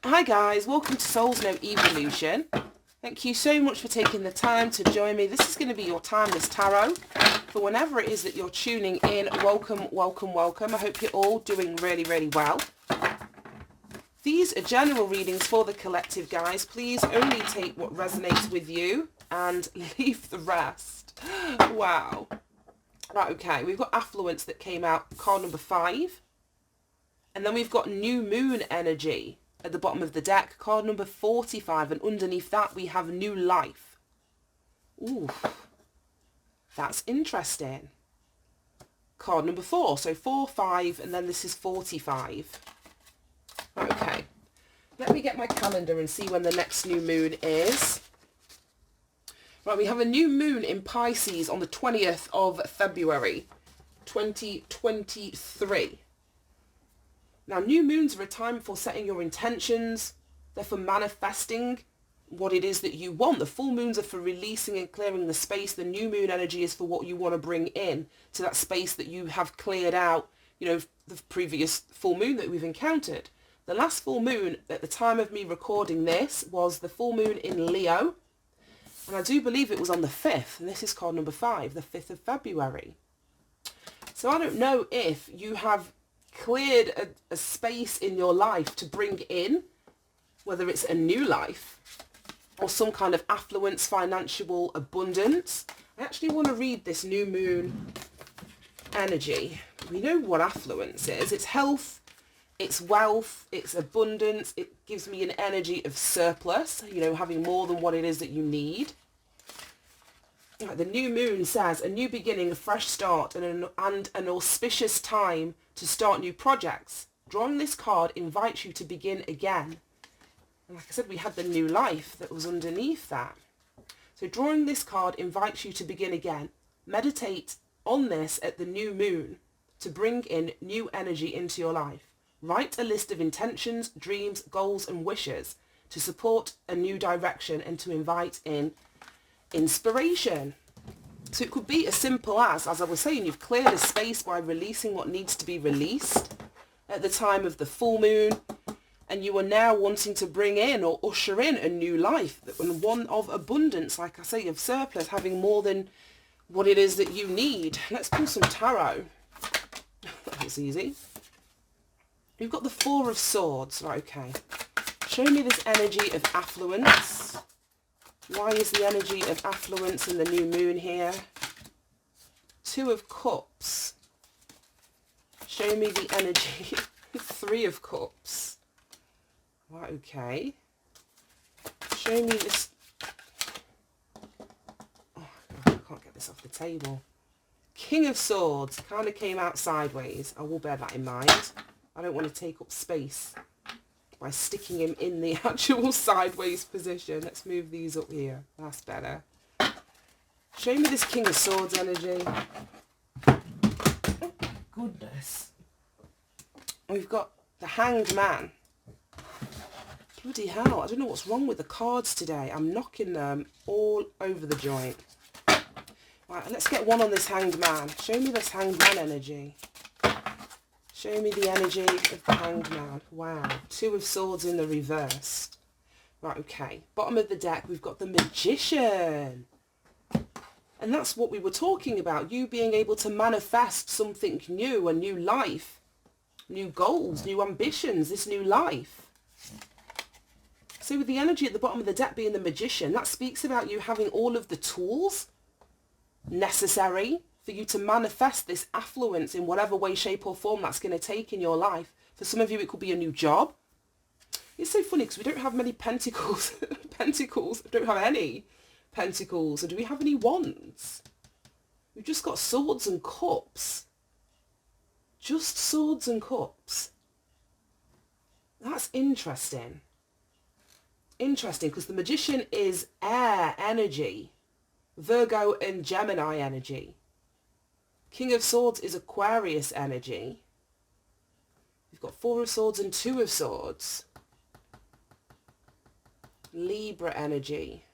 Hi guys, welcome to Souls No Evolution. Thank you so much for taking the time to join me. This is going to be your timeless tarot for whenever it is that you're tuning in. Welcome, welcome, welcome. I hope you're all doing really, really well. These are general readings for the collective, guys. Please only take what resonates with you and leave the rest. Wow. Right, okay. We've got affluence that came out, card number 5. And then we've got new moon energy at the bottom of the deck, card number 45, and underneath that we have new life. Ooh, that's interesting. Card number 4, so 4, 5, and then this is 45. Okay, let me get my calendar and see when the next new moon is. Right, we have a new moon in Pisces on the 20th of February, 2023. Now, new moons are a time for setting your intentions. They're for manifesting what it is that you want. The full moons are for releasing and clearing the space. The new moon energy is for what you want to bring in to that space that you have cleared out, you know, the previous full moon that we've encountered. The last full moon at the time of me recording this was the full moon in Leo. And I do believe it was on the 5th. And this is card number 5, the 5th of February. So I don't know if you have cleared a space in your life to bring in, whether it's a new life or some kind of affluence, financial abundance. I actually want to read this new moon energy. We know what affluence is. It's health, it's wealth, it's abundance. It gives me an energy of surplus, you know, having more than what it is that you need. The new moon says a new beginning, a fresh start, and an auspicious time to start new projects. Drawing this card invites you to begin again. And like I said, we had the new life that was underneath that. So drawing this card invites you to begin again. Meditate on this at the new moon to bring in new energy into your life. Write a list of intentions, dreams, goals, and wishes to support a new direction and to invite in inspiration. So it could be as simple as I was saying, you've cleared a space by releasing what needs to be released at the time of the full moon, and you are now wanting to bring in or usher in a new life, and one of abundance, like I say, of surplus, having more than what it is that you need. Let's pull some tarot. That was easy. We've got the 4 of Swords. Right, okay. Show me this energy of affluence. Why is the energy of affluence in the new moon here? 2 of Cups. Show me the energy. 3 of Cups. Right, okay. Show me this. Oh, I can't get this off the table. King of Swords kind of came out sideways. I will bear that in mind. I don't want to take up space by sticking him in the actual sideways position. Let's move these up here. That's better. Show me this King of Swords energy. Oh, goodness. We've got the Hanged Man. Bloody hell. I don't know what's wrong with the cards today. I'm knocking them all over the joint. Right, let's get one on this Hanged Man. Show me this Hanged Man energy. Show me the energy of the Hanged Man. Wow. 2 of Swords in the reverse. Right, okay. Bottom of the deck, we've got the Magician. And that's what we were talking about. You being able to manifest something new, a new life, new goals, new ambitions, this new life. So with the energy at the bottom of the deck being the Magician, that speaks about you having all of the tools necessary for you to manifest this affluence in whatever way, shape or form that's going to take in your life. For some of you, it could be a new job. It's so funny because we don't have many pentacles. Pentacles. We don't have any pentacles. And do we have any wands? We've just got swords and cups. Just swords and cups. That's interesting. Interesting, because the Magician is air energy. Virgo and Gemini energy. King of Swords is Aquarius energy. We've got 4 of Swords and 2 of Swords. Libra energy.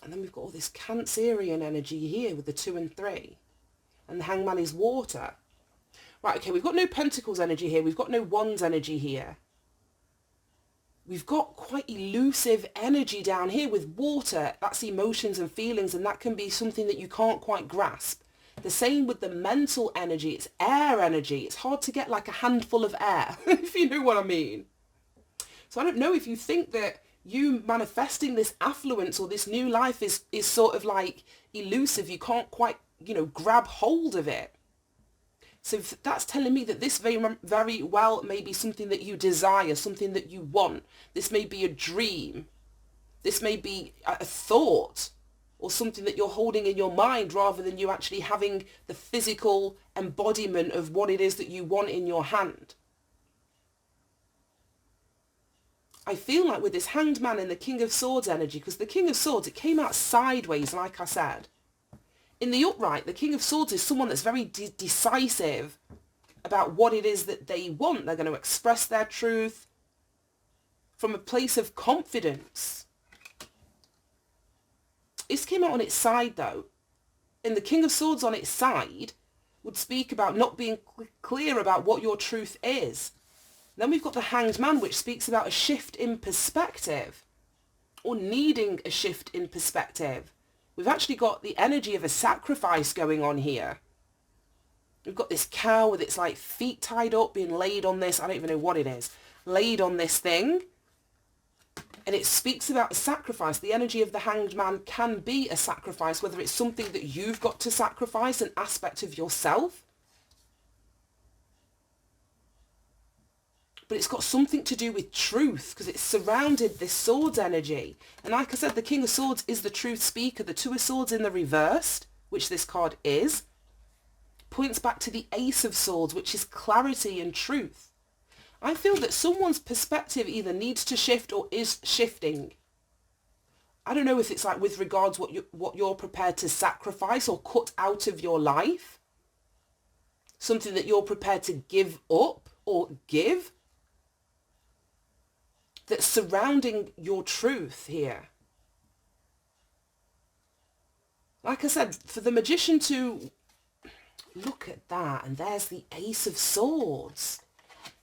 And then we've got all this Cancerian energy here with the 2 and 3. And the Hangman is water. Right, okay, we've got no Pentacles energy here. We've got no Wands energy here. We've got quite elusive energy down here with water. That's emotions and feelings, and that can be something that you can't quite grasp. The same with the mental energy. It's air energy. It's hard to get like a handful of air, if you know what I mean. So I don't know if you think that you manifesting this affluence or this new life is sort of like elusive. You can't quite, grab hold of it. So that's telling me that this very well may be something that you desire, something that you want. This may be a dream. This may be a thought or something that you're holding in your mind rather than you actually having the physical embodiment of what it is that you want in your hand. I feel like with this Hanged Man and the King of Swords energy, because the King of Swords, it came out sideways, like I said. In the upright, the King of Swords is someone that's very decisive about what it is that they want. They're going to express their truth from a place of confidence. This came out on its side, though. And the King of Swords on its side would speak about not being clear about what your truth is. Then we've got the Hanged Man, which speaks about a shift in perspective or needing a shift in perspective. We've actually got the energy of a sacrifice going on here. We've got this cow with its like feet tied up being laid on this, I don't even know what it is, laid on this thing. And it speaks about a sacrifice. The energy of the Hanged Man can be a sacrifice, whether it's something that you've got to sacrifice, an aspect of yourself. But it's got something to do with truth because it's surrounded this Swords energy. And like I said, the King of Swords is the truth speaker. The Two of Swords in the reversed, which this card is, points back to the Ace of Swords, which is clarity and truth. I feel that someone's perspective either needs to shift or is shifting. I don't know if it's like with regards what you're prepared to sacrifice or cut out of your life. Something that you're prepared to give up or give. That's surrounding your truth here. Like I said, for the Magician to look at that, and there's the Ace of Swords.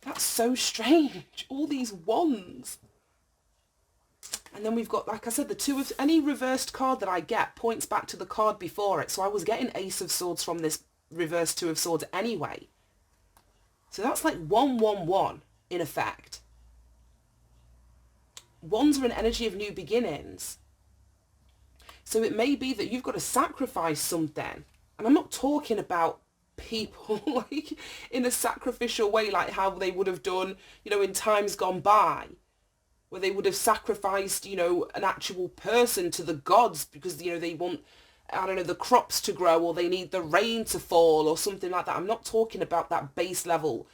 That's so strange. All these wands. And then we've got, like I said, the two of, any reversed card that I get points back to the card before it. So I was getting Ace of Swords from this reversed Two of Swords anyway. So that's like 1-1-1 in effect. Wands are an energy of new beginnings. So it may be that you've got to sacrifice something. And I'm not talking about people like in a sacrificial way, like how they would have done, in times gone by, where they would have sacrificed, an actual person to the gods because, they want, I don't know, the crops to grow or they need the rain to fall or something like that. I'm not talking about that base level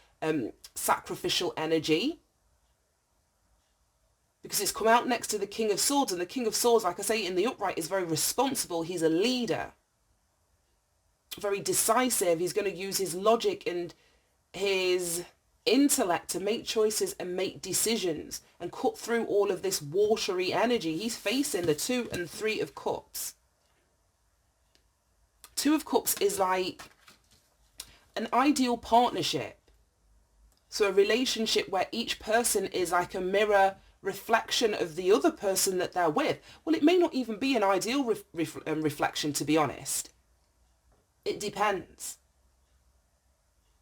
sacrificial energy. Because it's come out next to the King of Swords, and the King of Swords, like I say, in the upright is very responsible. He's a leader. Very decisive. He's going to use his logic and his intellect to make choices and make decisions and cut through all of this watery energy. He's facing the 2 and 3 of Cups. 2 of Cups is like an ideal partnership. So a relationship where each person is like a mirror reflection of the other person that they're with. Well, it may not even be an ideal reflection, to be honest. It depends.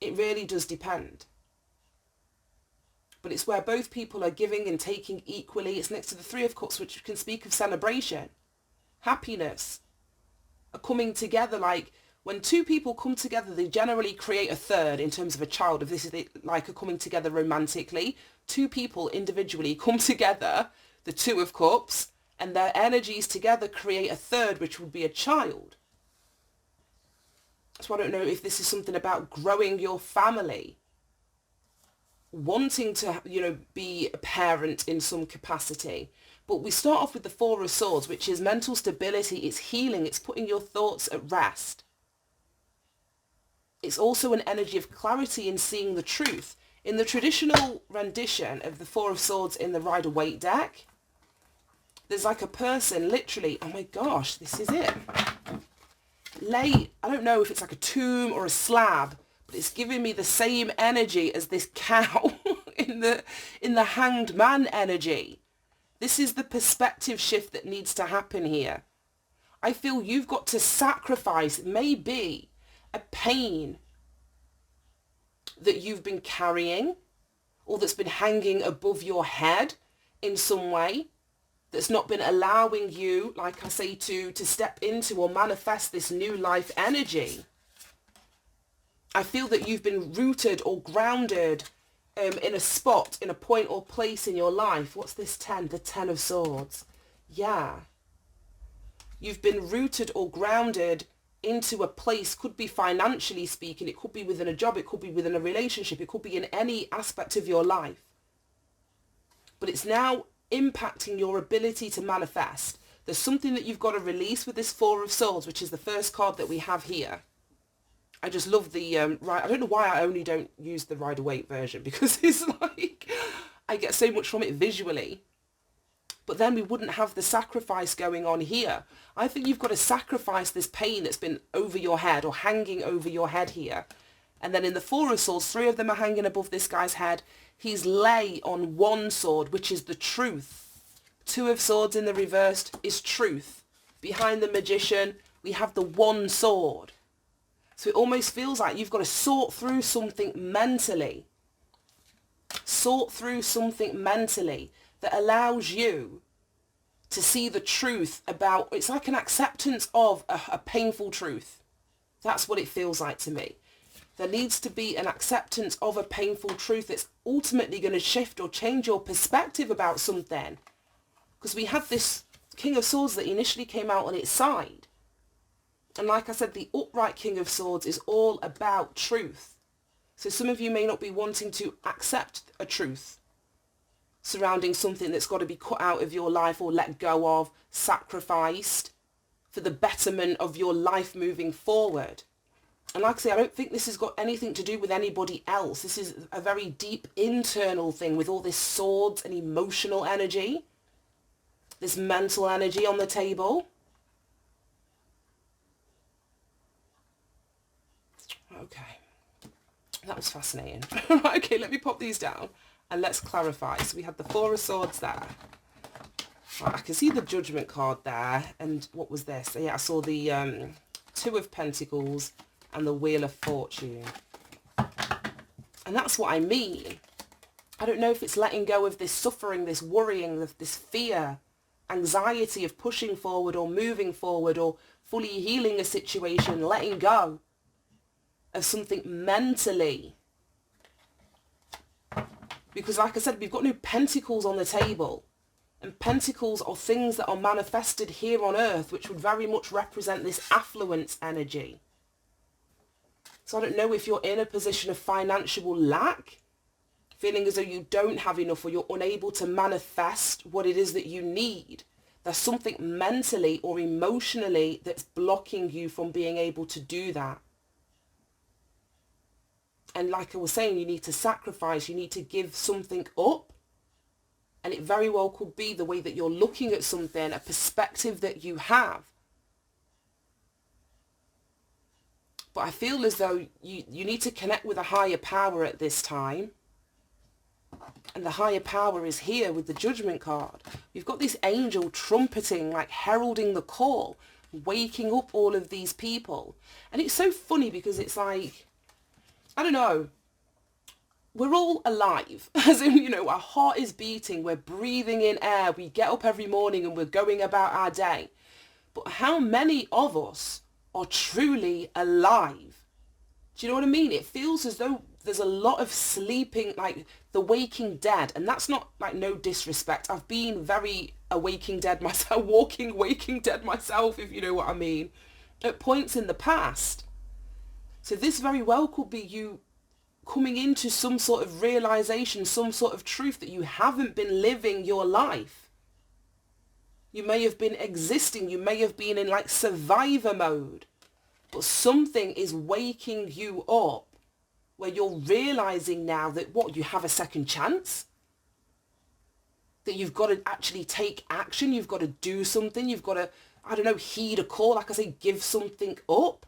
It really does depend. But it's where both people are giving and taking equally. It's next to the 3 of Cups, which can speak of celebration, happiness, a coming together. Like when 2 people come together, they generally create a third in terms of a child. If this is like a coming together romantically, 2 people individually come together, the 2 of Cups, and their energies together create a third, which would be a child. So I don't know if this is something about growing your family, wanting to, be a parent in some capacity. But we start off with the 4 of Swords, which is mental stability, it's healing, it's putting your thoughts at rest. It's also an energy of clarity in seeing the truth. In the traditional rendition of the 4 of Swords in the Rider-Waite deck, there's like a person literally, oh my gosh, this is it. I don't know if it's like a tomb or a slab, But it's giving me the same energy as this cow in the hanged man energy. This is the perspective shift that needs to happen here. I feel you've got to sacrifice maybe a pain that you've been carrying or that's been hanging above your head in some way, that's not been allowing you, like I say, to step into or manifest this new life energy. I feel that you've been rooted or grounded in a spot, in a point or place in your life. What's this 10? The 10 of Swords. Yeah. You've been rooted or grounded into a place, could be financially speaking, it could be within a job, it could be within a relationship, it could be in any aspect of your life. But it's now impacting your ability to manifest. There's something that you've got to release with this Four of Swords, which is the first card that we have here. I just love the, right, I don't know why I only don't use the Rider-Waite version, because it's like, I get so much from it visually. But then we wouldn't have the sacrifice going on here. I think you've got to sacrifice this pain that's been over your head or hanging over your head here. And then in the Four of Swords, 3 of them are hanging above this guy's head. He's lay on one sword, which is the truth. 2 of Swords in the reversed is truth. Behind the Magician, we have the one sword. So it almost feels like you've got to sort through something mentally. Sort through something mentally that allows you to see the truth about, it's like an acceptance of a painful truth. That's what it feels like to me. There needs to be an acceptance of a painful truth that's ultimately going to shift or change your perspective about something. Because we had this King of Swords that initially came out on its side. And like I said, the upright King of Swords is all about truth. So some of you may not be wanting to accept a truth surrounding something that's got to be cut out of your life or let go of, sacrificed for the betterment of your life moving forward. And like I say, I don't think this has got anything to do with anybody else. This is a very deep internal thing with all this swords and emotional energy, this mental energy on the table. Okay, that was fascinating. Okay, let me pop these down and let's clarify. So we had the Four of Swords there. Right, I can see the Judgment card there. And what was this? Yeah, I saw the 2 of Pentacles and the Wheel of Fortune. And that's what I mean. I don't know if it's letting go of this suffering, this worrying, this fear, anxiety of pushing forward or moving forward or fully healing a situation, letting go of something mentally. Because like I said, we've got no pentacles on the table. And pentacles are things that are manifested here on earth, which would very much represent this affluence energy. So I don't know if you're in a position of financial lack, feeling as though you don't have enough or you're unable to manifest what it is that you need. There's something mentally or emotionally that's blocking you from being able to do that. And like I was saying, you need to sacrifice, you need to give something up. And it very well could be the way that you're looking at something, a perspective that you have. But I feel as though you need to connect with a higher power at this time. And the higher power is here with the Judgment card. You've got this angel trumpeting, like heralding the call, waking up all of these people. And it's so funny because it's like, I don't know, we're all alive, as in, you know, our heart is beating, we're breathing in air, we get up every morning and we're going about our day. But how many of us are truly alive? Do you know what I mean? It feels as though there's a lot of sleeping, like the waking dead. And that's not like no disrespect. I've been very a waking dead myself, walking waking dead myself, if you know what I mean, at points in the past. So this very well could be you coming into some sort of realization, some sort of truth that you haven't been living your life. You may have been existing, you may have been in like survivor mode, but something is waking you up where you're realizing now that what, you have a second chance? That you've got to actually take action, you've got to do something, you've got to, I don't know, heed a call, like I say, give something up.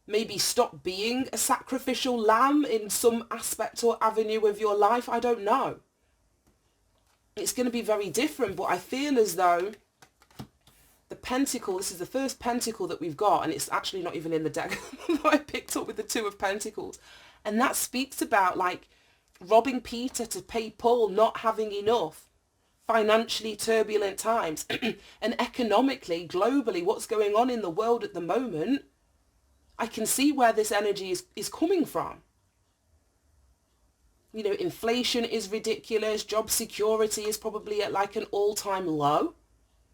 maybe stop being a sacrificial lamb in some aspect or avenue of your life. I don't know. It's going to be very different, but I feel as though the pentacle, this is the first pentacle that we've got, and it's actually not even in the deck that I picked up with the Two of Pentacles. And that speaks about like robbing Peter to pay Paul, not having enough, financially turbulent times, and economically, globally, what's going on in the world at the moment. I can see where this energy is coming from. You know, inflation is ridiculous. Job security is probably at like an all-time low.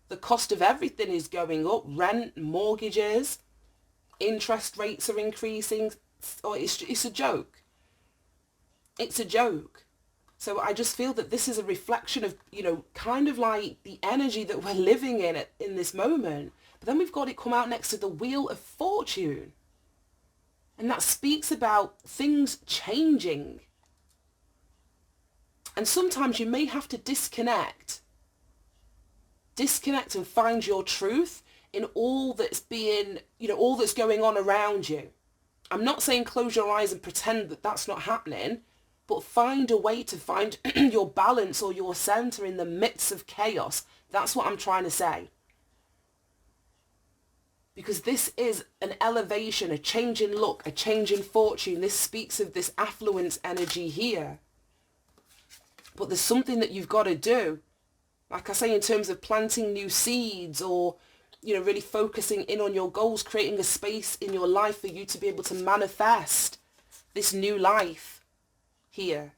The cost of everything is going up. Rent, mortgages, interest rates are increasing. Oh, it's a joke. It's a joke. So I just feel that this is a reflection of, you know, kind of like the energy that we're living in this moment. But then we've got it come out next to the Wheel of Fortune. And that speaks about things changing. And sometimes you may have to disconnect and find your truth in all that's being, you know, all that's going on around you. I'm not saying close your eyes and pretend that that's not happening, but find a way to find your balance or your center in the midst of chaos. That's what I'm trying to say. Because this is an elevation, a change in look, a change in fortune. This speaks of this affluence energy here. But there's something that you've got to do. Like I say, in terms of planting new seeds or, you know, really focusing in on your goals, creating a space in your life for you to be able to manifest this new life here.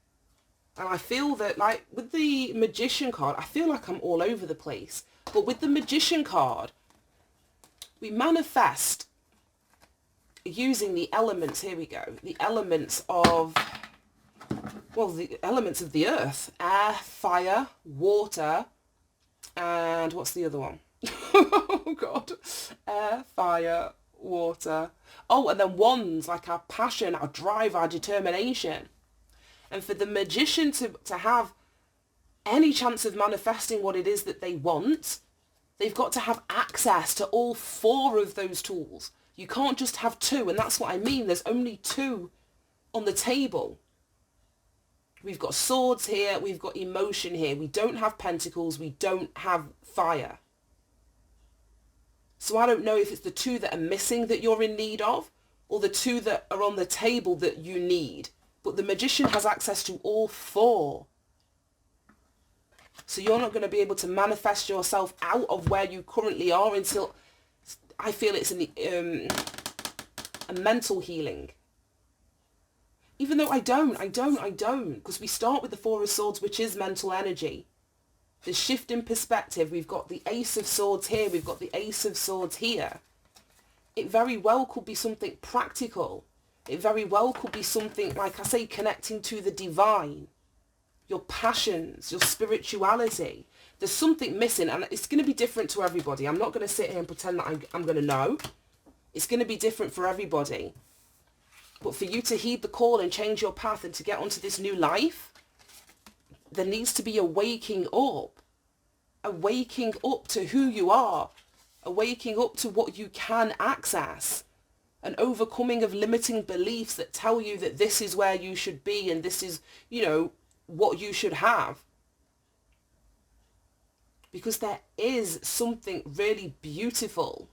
And I feel that, like, with the Magician card, I feel like I'm all over the place. But with the Magician card, we manifest using the elements, here we go, the elements of, well, the elements of the earth, air, fire, water, and what's the other one? Oh God, air, fire, water. Oh, and then wands, like our passion, our drive, our determination. And for the Magician to have any chance of manifesting what it is that they want, they've got to have access to all four of those tools. You can't just have two, and that's what I mean. There's only two on the table. We've got swords here, we've got emotion here. We don't have pentacles, we don't have fire. So I don't know if it's the two that are missing that you're in need of, or the two that are on the table that you need. But the Magician has access to all four. So you're not going to be able to manifest yourself out of where you currently are until, I feel it's a mental healing. Even though I don't, because we start with the Four of Swords, which is mental energy. The shift in perspective, we've got the Ace of Swords here, we've got the Ace of Swords here. It very well could be something practical. It very well could be something, like I say, connecting to the divine. Your passions, your spirituality. There's something missing, and it's going to be different to everybody. I'm not going to sit here and pretend that I'm going to know. It's going to be different for everybody. But for you to heed the call and change your path and to get onto this new life, there needs to be a waking up to who you are, a waking up to what you can access, an overcoming of limiting beliefs that tell you that this is where you should be and this is, you know, what you should have. Because there is something really beautiful,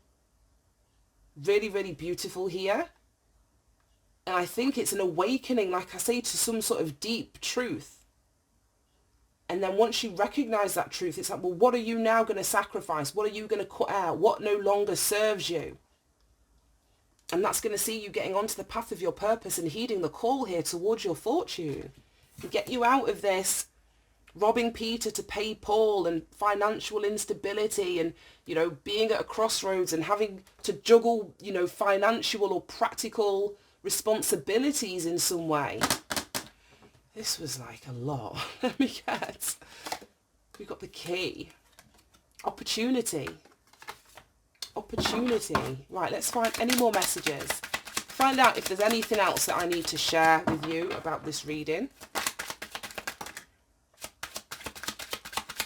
really, really beautiful here. And I think it's an awakening, like I say, to some sort of deep truth. And then once you recognize that truth, it's like, well, what are you now going to sacrifice? What are you going to cut out? What no longer serves you? And that's going to see you getting onto the path of your purpose and heeding the call here towards your fortune. And get you out of this robbing Peter to pay Paul and financial instability and, you know, being at a crossroads and having to juggle, you know, financial or practical responsibilities in some way. This was like a lot. Let me guess. We got the key. Opportunity. Opportunity. Right, let's find any more messages. Find out if there's anything else that I need to share with you about this reading.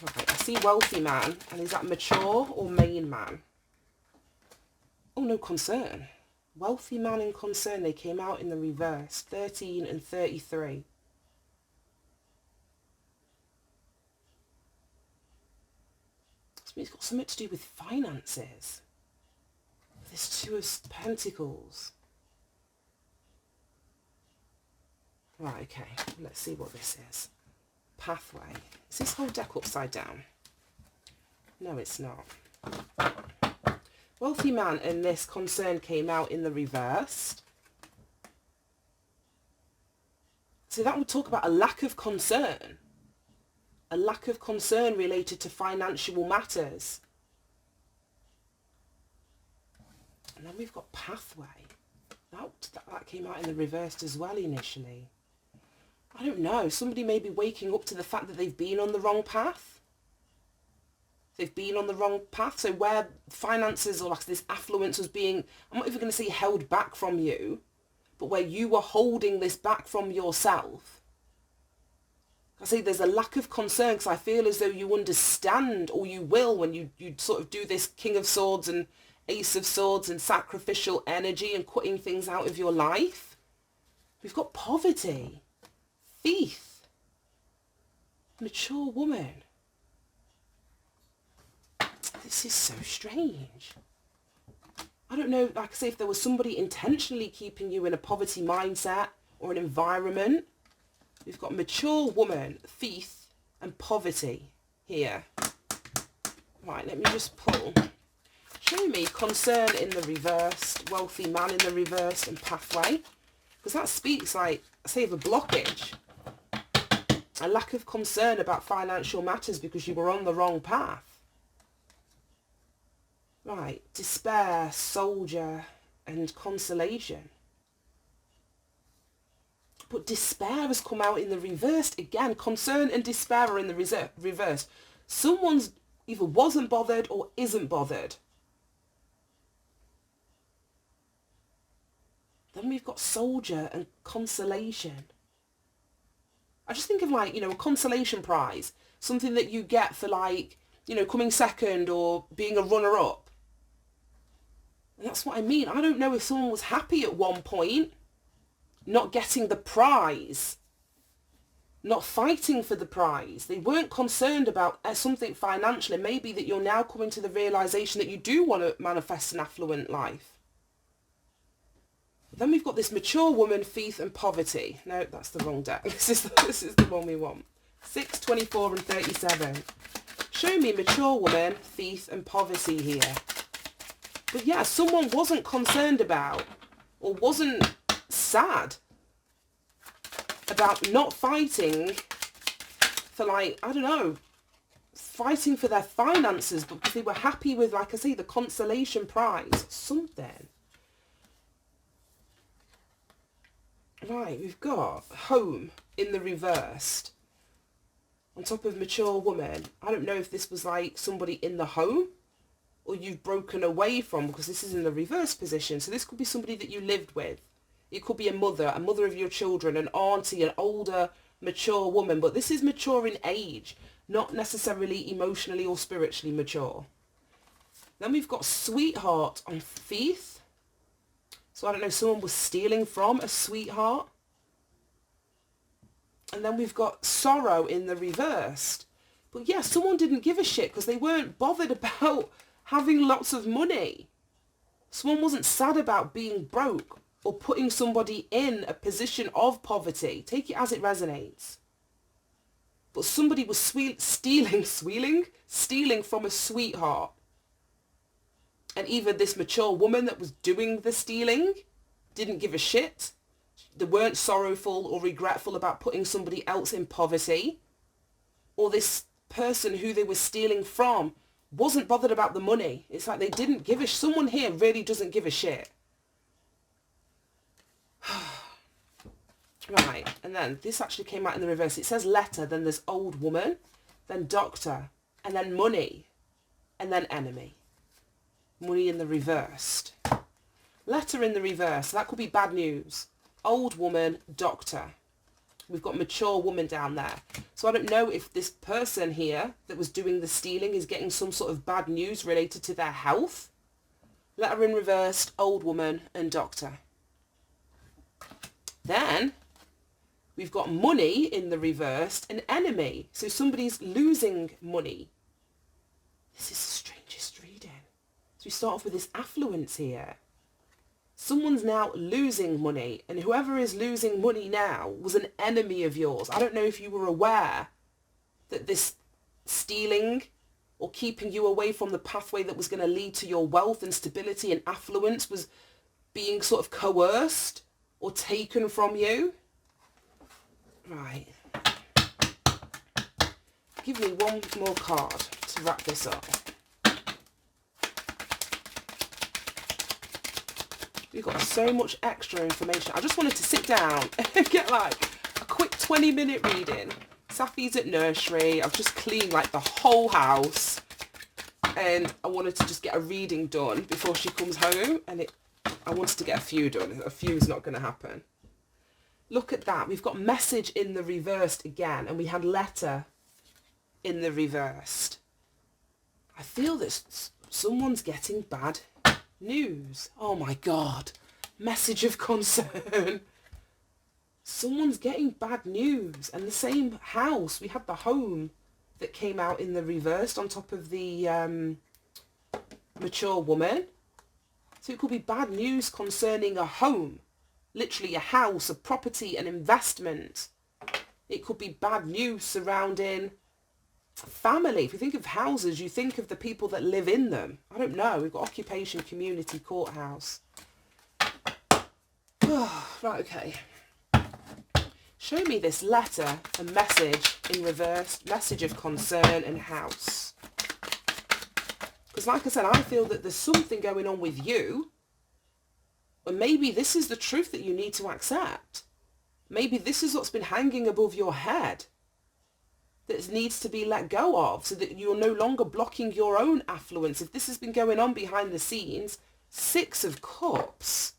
Right, I see wealthy man. And is that mature or main man? Oh, no concern. Wealthy man and concern, they came out in the reverse, 13 and 33. It's got something to do with finances. This Two of Pentacles. Right, okay, let's see what this is. Pathway. Is this whole deck upside down? No, it's not. Wealthy man and this concern came out in the reverse. So that would talk about a lack of concern. A lack of concern related to financial matters. And then we've got pathway. That came out in the reversed as well initially. I don't know. Somebody may be waking up to the fact that they've been on the wrong path. They've been on the wrong path. So where finances or like this affluence was being, I'm not even going to say held back from you, but where you were holding this back from yourself. I say there's a lack of concern because I feel as though you understand, or you will when you sort of do this King of Swords and Ace of Swords and sacrificial energy and cutting things out of your life. We've got poverty, thief, mature woman. This is so strange. I don't know, like I say, if there was somebody intentionally keeping you in a poverty mindset or an environment. We've got mature woman, thief, and poverty here. Right, let me just pull. Show me concern in the reverse, wealthy man in the reverse, and pathway. Because that speaks, like, I say, of a blockage. A lack of concern about financial matters because you were on the wrong path. Right, despair, soldier, and consolation. But despair has come out in the reversed again. Concern and despair are in the reverse. Someone's either wasn't bothered or isn't bothered. Then we've got soldier and consolation. I just think of like, you know, a consolation prize. Something that you get for like, you know, coming second or being a runner-up. And that's what I mean. I don't know if someone was happy at one point not getting the prize, not fighting for the prize. They weren't concerned about something financially. Maybe that you're now coming to the realization that you do want to manifest an affluent life. Then we've got this mature woman, thief, and poverty. No, that's the wrong deck. This is the one we want. 6, 24, and 37. Show me mature woman, thief, and poverty here. But yeah, someone wasn't concerned about or wasn't sad about not fighting for, like, I don't know, fighting for their finances, but because they were happy with, like I say, the consolation prize, something. Right, we've got home in the reversed on top of mature woman. I don't know if this was like somebody in the home or you've broken away from, because this is in the reverse position. So this could be somebody that you lived with. It could be a mother of your children, an auntie, an older, mature woman. But this is mature in age, not necessarily emotionally or spiritually mature. Then we've got sweetheart on thief. So I don't know, someone was stealing from a sweetheart. And then we've got sorrow in the reversed. But yeah, someone didn't give a shit because they weren't bothered about having lots of money. Someone wasn't sad about being broke or putting somebody in a position of poverty. Take it as it resonates. But somebody was stealing from a sweetheart. And even this mature woman that was doing the stealing didn't give a shit. They weren't sorrowful or regretful about putting somebody else in poverty. Or this person who they were stealing from wasn't bothered about the money. It's like they didn't give a... Someone here really doesn't give a shit. Right, and then this actually came out in the reverse. It says letter, then there's old woman, then doctor, and then money, and then enemy. Money in the reversed. Letter in the reverse. That could be bad news. Old woman, doctor. We've got mature woman down there. So I don't know if this person here that was doing the stealing is getting some sort of bad news related to their health. Letter in reversed, old woman and doctor. Then we've got money in the reversed, an enemy. So somebody's losing money. This is the strangest reading. So we start off with this affluence here. Someone's now losing money, and whoever is losing money now was an enemy of yours. I don't know if you were aware that this stealing or keeping you away from the pathway that was going to lead to your wealth and stability and affluence was being sort of coerced or taken from you. Right. Give me one more card to wrap this up. We've got so much extra information. I just wanted to sit down and get like a quick 20-minute reading. Safi's at nursery. I've just cleaned like the whole house. And I wanted to just get a reading done before she comes home. And I wanted to get a few done. A few is not going to happen. Look at that. We've got message in the reversed again. And we had letter in the reversed. I feel that someone's getting bad news. Oh my God. Message of concern. Someone's getting bad news. And the same house. We had the home that came out in the reversed on top of the mature woman. So it could be bad news concerning a home. Literally a house, a property, an investment. It could be bad news surrounding family. If you think of houses, you think of the people that live in them. I don't know. We've got occupation, community, courthouse. Right, okay. Show me this letter and message in reverse. Message of concern and house. Because like I said, I feel that there's something going on with you. And maybe this is the truth that you need to accept. Maybe this is what's been hanging above your head that needs to be let go of so that you're no longer blocking your own affluence. If this has been going on behind the scenes, 6 of Cups.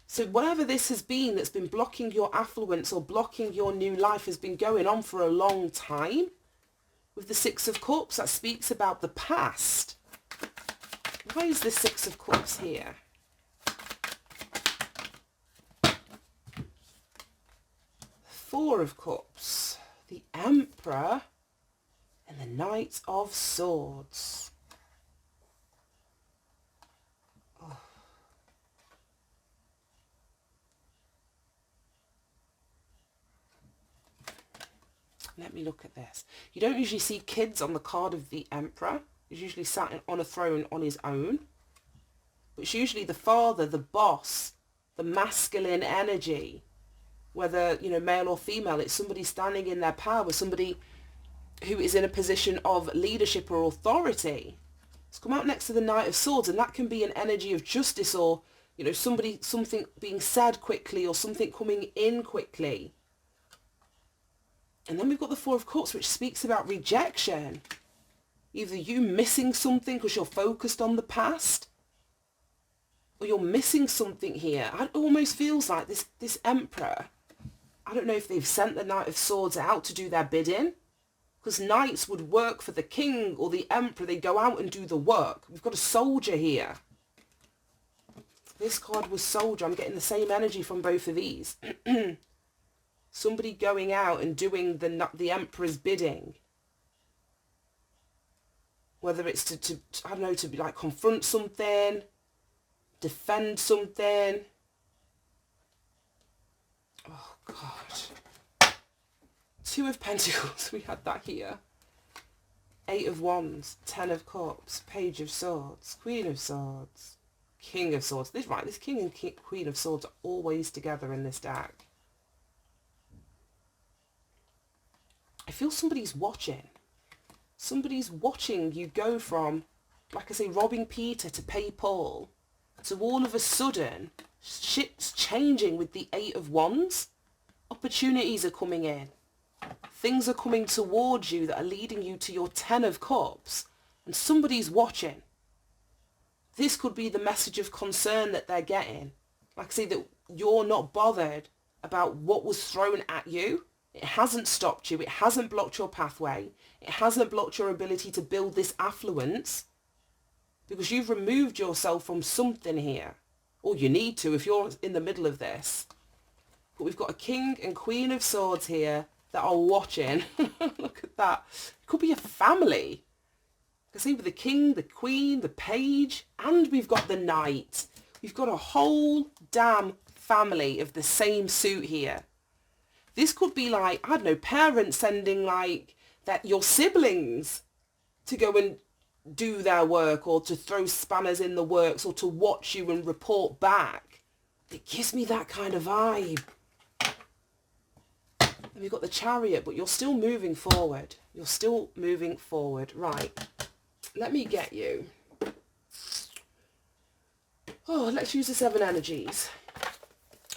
So whatever this has been that's been blocking your affluence or blocking your new life has been going on for a long time. With the 6 of Cups, that speaks about the past. Why is the 6 of Cups here? Four of Cups, the Emperor, and the Knight of Swords. Oh. Let me look at this. You don't usually see kids on the card of the Emperor. He's usually sat on a throne on his own. But it's usually the father, the boss, the masculine energy. Whether, you know, male or female, it's somebody standing in their power, somebody who is in a position of leadership or authority. It's come out next to the Knight of Swords, and that can be an energy of justice or, you know, something being said quickly or something coming in quickly. And then we've got the Four of Cups, which speaks about rejection. Either you missing something because you're focused on the past, or you're missing something here. It almost feels like this Emperor, I don't know if they've sent the Knight of Swords out to do their bidding, because knights would work for the king or the emperor. They go out and do the work. We've got a soldier here. This card was soldier. I'm getting the same energy from both of these. Somebody going out and doing the emperor's bidding. Whether it's to I don't know, to be like confront something, defend something. Oh, God. 2 of Pentacles. We had that here. 8 of Wands. 10 of Cups. Page of Swords. Queen of Swords. King of Swords. This King and Queen of Swords are always together in this deck. I feel somebody's watching. Somebody's watching you go from, like I say, robbing Peter to pay Paul. So all of a sudden, shit's changing with the 8 of Wands. Opportunities are coming in. Things are coming towards you that are leading you to your 10 of Cups. And somebody's watching. This could be the message of concern that they're getting. Like I say, that you're not bothered about what was thrown at you. It hasn't stopped you. It hasn't blocked your pathway. It hasn't blocked your ability to build this affluence. because you've removed yourself from something here. Or you need to if you're in the middle of this. But we've got a King and Queen of Swords here that are watching. Look at that. It could be a family. I see with the King, the Queen, the Page, and we've got the Knight. We've got a whole damn family of the same suit here. This could be like, I don't know, parents sending like your siblings to go and do their work, or to throw spanners in the works, or to watch you and report back. It gives me that kind of vibe. And we've got the Chariot, but you're still moving forward. You're still moving forward. Right. Let me get you. Oh, let's use the 7 energies.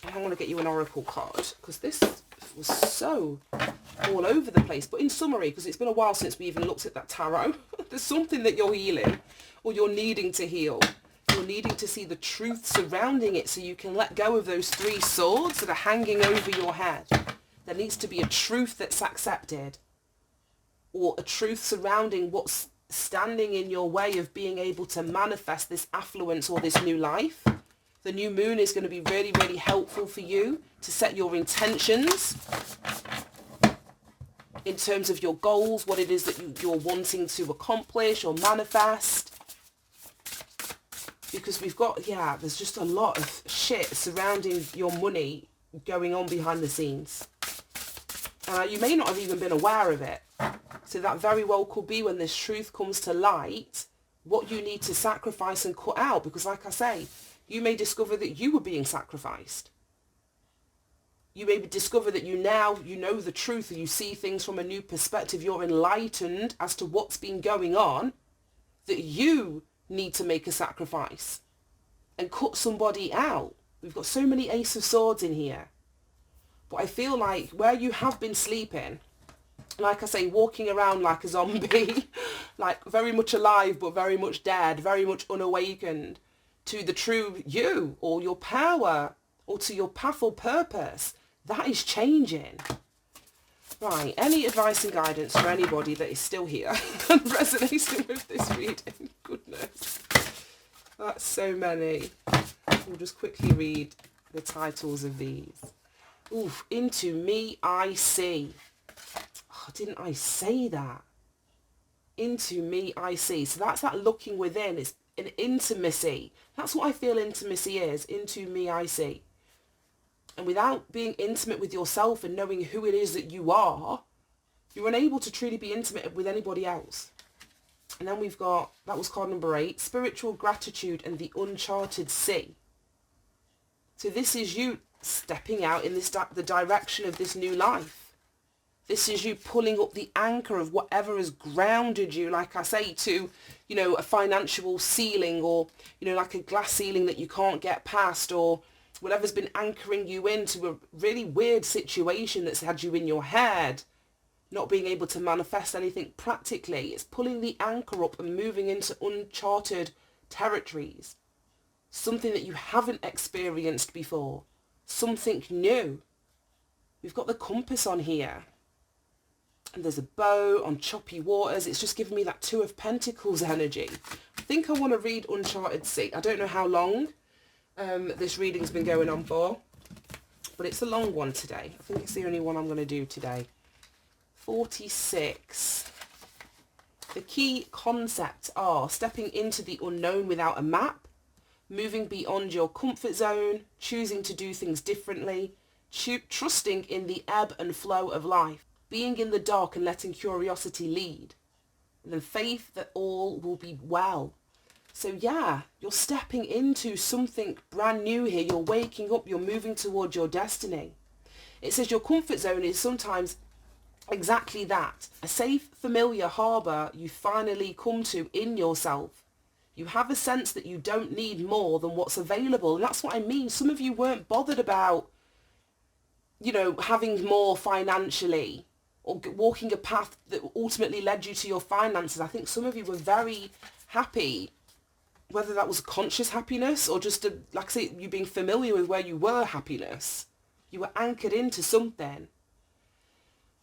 I want to get you an oracle card, because this was so all over the place. But in summary, because it's been a while since we even looked at that tarot, there's something that you're healing, or you're needing to heal. You're needing to see the truth surrounding it so you can let go of those 3 swords that are hanging over your head. There needs to be a truth that's accepted, or a truth surrounding what's standing in your way of being able to manifest this affluence or this new life. The new moon is going to be really, really helpful for you to set your intentions in terms of your goals, what it is that you're wanting to accomplish or manifest. Because we've got, there's just a lot of shit surrounding your money going on behind the scenes. You may not have even been aware of it. So that very well could be, when this truth comes to light, what you need to sacrifice and cut out. Because like I say, you may discover that you were being sacrificed. You may discover that you know the truth, and you see things from a new perspective. You're enlightened as to what's been going on, that you need to make a sacrifice and cut somebody out. We've got so many Ace of Swords in here. But I feel like where you have been sleeping, like I say, walking around like a zombie, like very much alive but very much dead, very much unawakened to the true you, or your power, or to your path or purpose, that is changing. Right, any advice and guidance for anybody that is still here and resonating with this reading? Goodness, that's so many. We'll just quickly read the titles of these. Oof, into me I see. Oh, didn't I say that? Into me I see. So that's that looking within. It's an intimacy. That's what I feel intimacy is. Into me I see. And without being intimate with yourself and knowing who it is that you are, you're unable to truly be intimate with anybody else. And then we've got, that was card number 8, spiritual gratitude and the uncharted sea. So this is you stepping out in the direction of this new life. This is you pulling up the anchor of whatever has grounded you, like I say, to, a financial ceiling, or, like a glass ceiling that you can't get past, or whatever's been anchoring you into a really weird situation that's had you in your head, not being able to manifest anything practically. It's pulling the anchor up and moving into uncharted territories. Something that you haven't experienced before. Something new. We've got the compass on here. And there's a bow on choppy waters. It's just giving me that 2 of Pentacles energy. I think I want to read Uncharted Sea. I don't know how long this reading's been going on for, but it's a long one today. I think it's the only one I'm going to do today. 46. The key concepts are stepping into the unknown without a map, moving beyond your comfort zone, choosing to do things differently, trusting in the ebb and flow of life, being in the dark and letting curiosity lead, and then faith that all will be well. So you're stepping into something brand new here. You're waking up, you're moving towards your destiny. It says your comfort zone is sometimes exactly that, a safe, familiar harbour you finally come to in yourself. You have a sense that you don't need more than what's available. And that's what I mean. Some of you weren't bothered about, having more financially, or walking a path that ultimately led you to your finances. I think some of you were very happy, whether that was a conscious happiness or just, like I say, you being familiar with where you were happiness. You were anchored into something.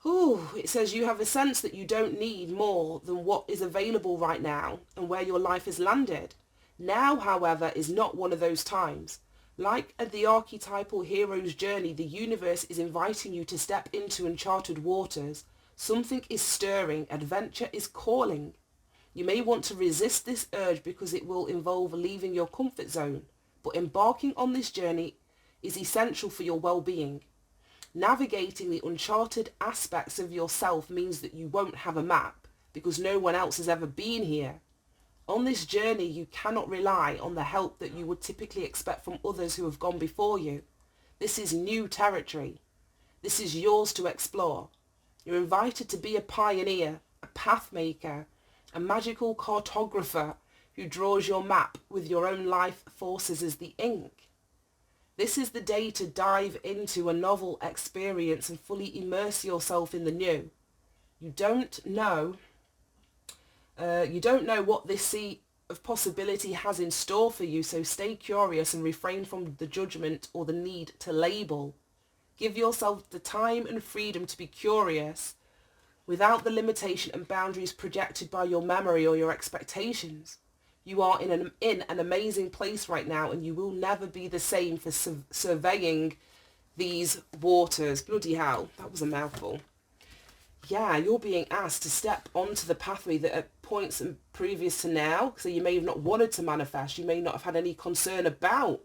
Ooh, it says you have a sense that you don't need more than what is available right now and where your life has landed. Now, however, is not one of those times. Like at the archetypal hero's journey, the universe is inviting you to step into uncharted waters. Something is stirring. Adventure is calling. You may want to resist this urge because it will involve leaving your comfort zone, but embarking on this journey is essential for your well-being. Navigating the uncharted aspects of yourself means that you won't have a map because no one else has ever been here. On this journey, you cannot rely on the help that you would typically expect from others who have gone before you. This is new territory. This is yours to explore. You're invited to be a pioneer, a path maker, a magical cartographer who draws your map with your own life forces as the ink. This is the day to dive into a novel experience and fully immerse yourself in the new. You don't know what this sea of possibility has in store for you, so stay curious and refrain from the judgment or the need to label. Give yourself the time and freedom to be curious without the limitation and boundaries projected by your memory or your expectations. You are in an amazing place right now, and you will never be the same for surveying these waters. Bloody hell, that was a mouthful. Yeah, you're being asked to step onto the pathway that at points previous to now, so you may have not wanted to manifest, you may not have had any concern about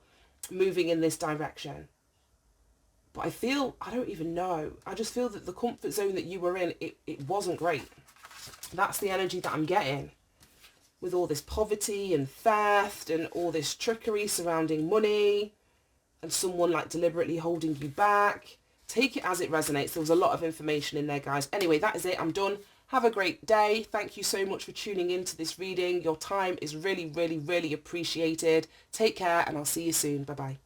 moving in this direction. But I don't even know. I just feel that the comfort zone that you were in, it wasn't great. That's the energy that I'm getting. With all this poverty and theft and all this trickery surrounding money and someone like deliberately holding you back. Take it as it resonates. There was a lot of information in there, guys. Anyway, that is it. I'm done. Have a great day. Thank you so much for tuning into this reading. Your time is really, really, really appreciated. Take care and I'll see you soon. Bye-bye.